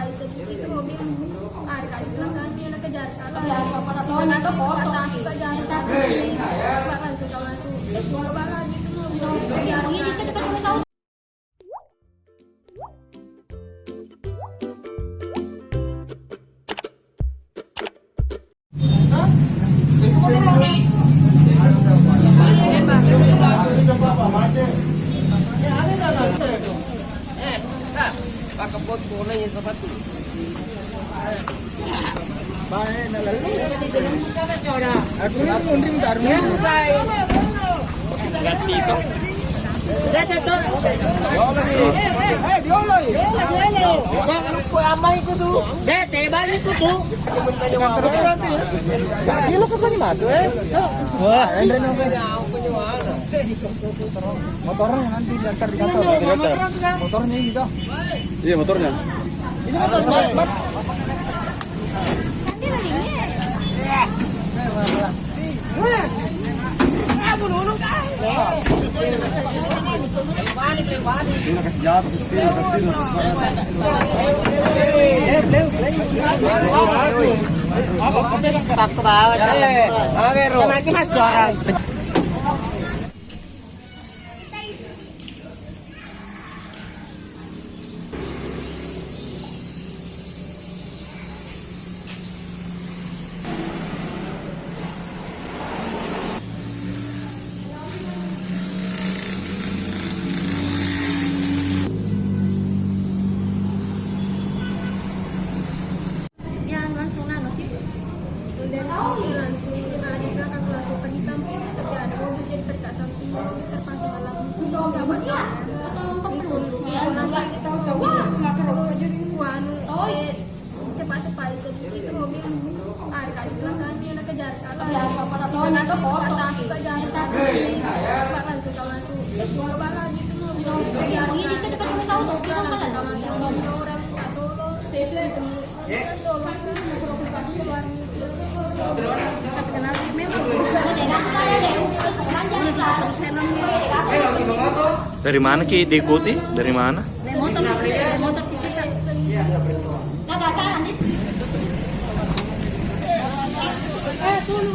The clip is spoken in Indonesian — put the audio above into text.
cepat itu mobil ada di belakangnya nak kejar kalau langsung kejar langsung ke bawah gitu kejar Pakabot ko na yung sapatos. Bae na lalu. Aku ni munding daru. Gatito. Gatito. Diolo. Ko amay ko tu. Dete bali ko tu. Kilo ka pa ni Mato Wah, ende no ba? Motornya nanti diantar di kantor. Motornya gitu. Iya motornya. Ini motor. dari sini langsung di belakang langsung pergi samping terjadi mobil jadi terdekat samping mobil terpasang alam nggak banyak langsung kita cepat-cepat itu mobil ada di belakangnya nak kejar kalau langsung kejar langsung ke bawah gitu mobil kejar langsung orang atau itu Dari mana Ki diikuti? Dari mana? Motor kita. Dulu